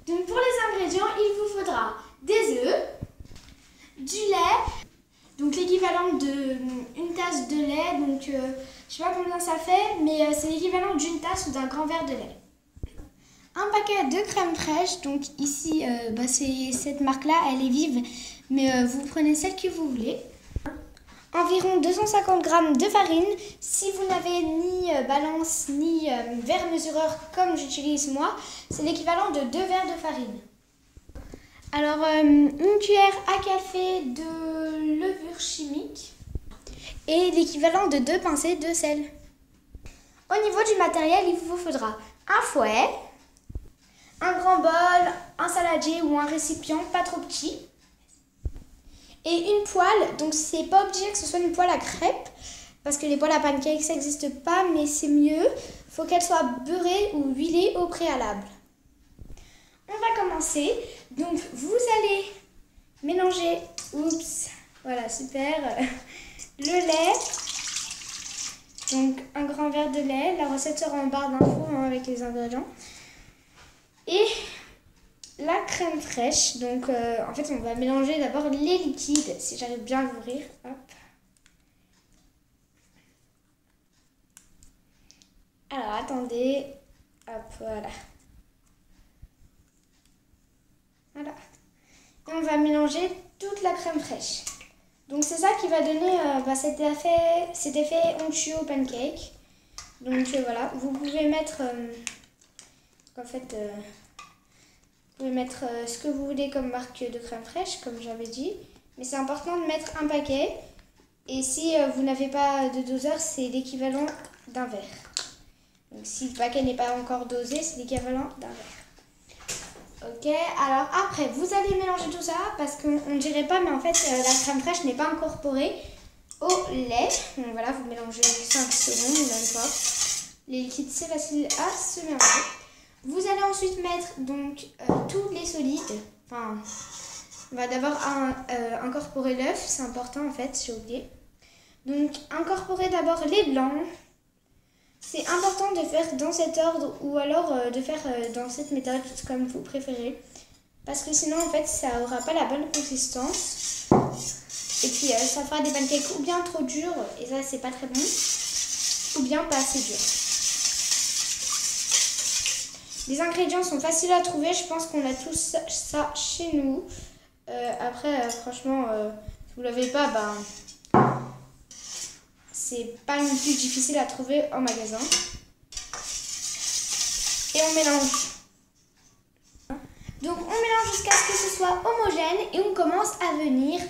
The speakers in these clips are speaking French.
Donc pour les ingrédients, il vous faudra des œufs, du lait, donc l'équivalent d'une tasse de lait, donc je sais pas combien ça fait, mais c'est l'équivalent d'une tasse ou d'un grand verre de lait. Un paquet de crème fraîche, donc ici c'est cette marque-là, elle est vive, mais vous prenez celle que vous voulez. Environ 250 g de farine. Si vous n'avez ni balance ni verre mesureur comme j'utilise moi, c'est l'équivalent de 2 verres de farine. Alors une cuillère à café de levure chimique et l'équivalent de 2 pincées de sel. Au niveau du matériel, il vous faudra un fouet, un grand bol, un saladier ou un récipient pas trop petit. Et une poêle, donc c'est pas obligé que ce soit une poêle à crêpes, parce que les poêles à pancakes ça n'existe pas, mais c'est mieux. Il faut qu'elle soit beurrée ou huilée au préalable. On va commencer. Donc vous allez mélanger, voilà super, le lait, donc un grand verre de lait. La recette sera en barre d'infos avec les ingrédients. Et la crème fraîche, donc en fait on va mélanger d'abord les liquides, si j'arrive bien à l'ouvrir, hop. Alors attendez, hop, voilà. Voilà. Et on va mélanger toute la crème fraîche. Donc c'est ça qui va donner cet effet onctueux au pancake. Donc voilà, vous pouvez mettre, vous pouvez mettre ce que vous voulez comme marque de crème fraîche, comme j'avais dit. Mais c'est important de mettre un paquet. Et si vous n'avez pas de doseur, c'est l'équivalent d'un verre. Donc si le paquet n'est pas encore dosé, c'est l'équivalent d'un verre. Ok, alors après, vous allez mélanger tout ça parce qu'on ne dirait pas, mais en fait, la crème fraîche n'est pas incorporée au lait. Donc voilà, vous mélangez 5 secondes, même pas. Les liquides, c'est facile à se mélanger. Vous allez ensuite mettre donc tous les solides. Enfin, on va d'abord incorporer l'œuf, c'est important en fait, j'ai oublié. Donc incorporer d'abord les blancs. C'est important de faire dans cet ordre ou alors de faire dans cette méthode comme vous préférez. Parce que sinon en fait ça n'aura pas la bonne consistance. Et puis ça fera des pancakes ou bien trop durs, et ça c'est pas très bon, ou bien pas assez durs. Les ingrédients sont faciles à trouver, je pense qu'on a tous ça chez nous. Après, franchement, si vous ne l'avez pas, c'est pas non plus difficile à trouver en magasin. Et on mélange. Donc on mélange jusqu'à ce que ce soit homogène et on commence à venir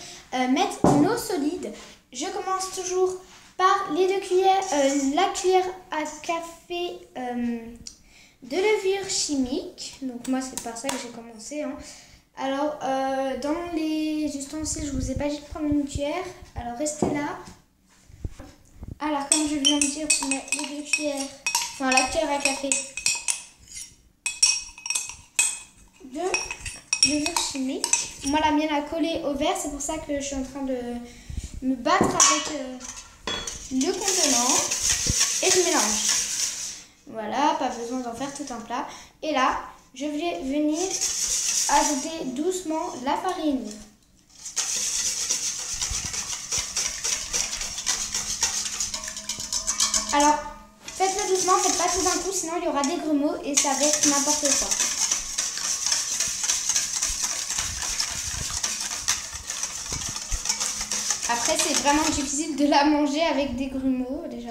mettre nos solides. Je commence toujours par les 2 cuillères, la cuillère à café de levure chimique. Donc moi c'est par ça que j'ai commencé. Alors dans les ustensiles je vous ai pas dit de prendre une cuillère. Alors restez là. Alors comme je viens de dire, on met les 2 cuillères, enfin la cuillère à café de levure chimique. Moi la mienne a collé au verre, c'est pour ça que je suis en train de me battre avec le contenant et je mélange. Voilà, pas besoin d'en faire tout un plat. Et là, je vais venir ajouter doucement la farine. Alors, faites-le doucement, faites pas tout d'un coup, sinon il y aura des grumeaux et ça va être n'importe quoi. Après, c'est vraiment difficile de la manger avec des grumeaux déjà.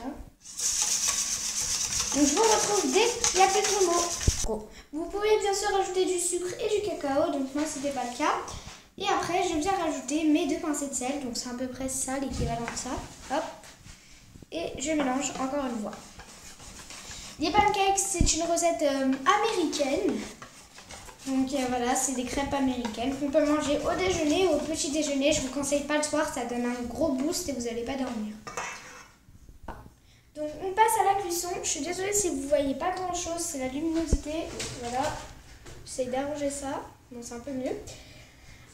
Donc je vous retrouve dès qu'il n'y a plus de grumeaux. Vous pouvez bien sûr rajouter du sucre et du cacao, donc moi c'était pas le cas. Et après je viens rajouter mes 2 pincées de sel, donc c'est à peu près ça, l'équivalent de ça. Hop. Et je mélange encore une fois. Les pancakes, c'est une recette américaine. Donc voilà, c'est des crêpes américaines qu'on peut manger au déjeuner ou au petit déjeuner. Je vous conseille pas le soir, ça donne un gros boost et vous n'allez pas dormir. Donc on passe à la cuisson. Je suis désolée si vous voyez pas grand chose, c'est la luminosité. Voilà, j'essaie d'arranger ça. Bon, c'est un peu mieux.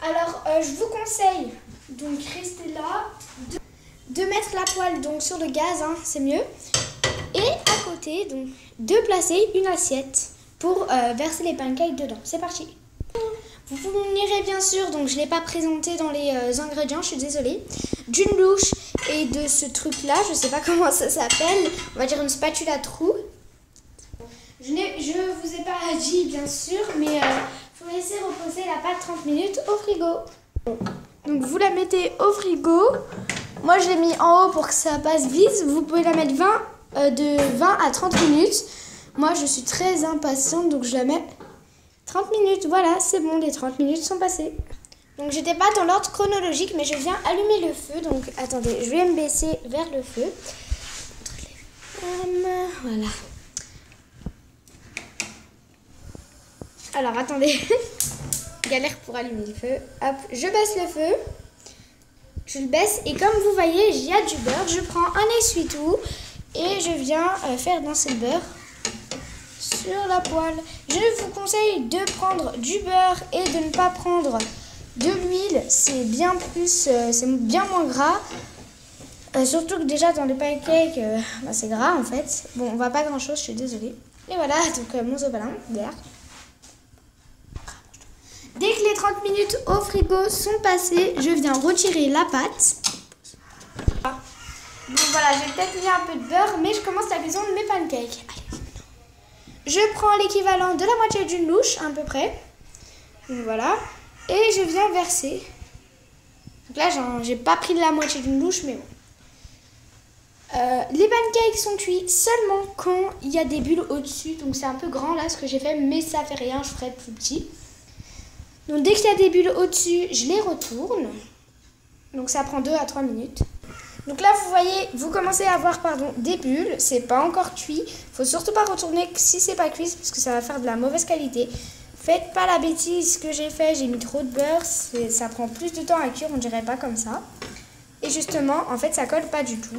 Alors je vous conseille, donc restez là, de mettre la poêle donc sur le gaz, c'est mieux. Et à côté, donc de placer une assiette pour verser les pancakes dedans. C'est parti. Vous me direz bien sûr, donc je ne l'ai pas présenté dans les ingrédients, je suis désolée, d'une louche et de ce truc-là, je ne sais pas comment ça s'appelle, on va dire une spatule à trous. Je vous ai pas dit bien sûr, mais faut laisser reposer la pâte 30 minutes au frigo. Donc vous la mettez au frigo. Moi je l'ai mis en haut pour que ça passe vite. Vous pouvez la mettre de 20 à 30 minutes. Moi je suis très impatiente donc je la mets 30 minutes. Voilà, c'est bon, les 30 minutes sont passées. Donc j'étais pas dans l'ordre chronologique mais je viens allumer le feu. Donc attendez, je vais me baisser vers le feu. Voilà. Alors attendez, galère pour allumer le feu. Hop, je baisse le feu. Je le baisse et comme vous voyez, il y a du beurre. Je prends un essuie-tout et je viens faire danser le beurre sur la poêle. Je vous conseille de prendre du beurre et de ne pas prendre de l'huile. C'est bien moins gras. Surtout que déjà dans les pancakes, c'est gras en fait. Bon, on voit pas grand chose, je suis désolée. Et voilà, donc mon sopalin, d'air. Dès que les 30 minutes au frigo sont passées, je viens retirer la pâte. Donc voilà, j'ai peut-être mis un peu de beurre, mais je commence la cuisson de mes pancakes. Allez. Je prends l'équivalent de la moitié d'une louche, à peu près. Donc voilà. Et je viens verser. Donc là, j'ai pas pris de la moitié d'une louche, mais bon. Les pancakes sont cuits seulement quand il y a des bulles au-dessus. Donc c'est un peu grand là ce que j'ai fait, mais ça fait rien, je ferai plus petit. Donc dès qu'il y a des bulles au-dessus, je les retourne. Donc ça prend 2 à 3 minutes. Donc là vous voyez, vous commencez à avoir des bulles. C'est pas encore cuit. Faut surtout pas retourner si c'est pas cuit parce que ça va faire de la mauvaise qualité. Faites pas la bêtise que j'ai fait, j'ai mis trop de beurre. Ça prend plus de temps à cuire, on dirait pas comme ça. Et justement, en fait ça colle pas du tout.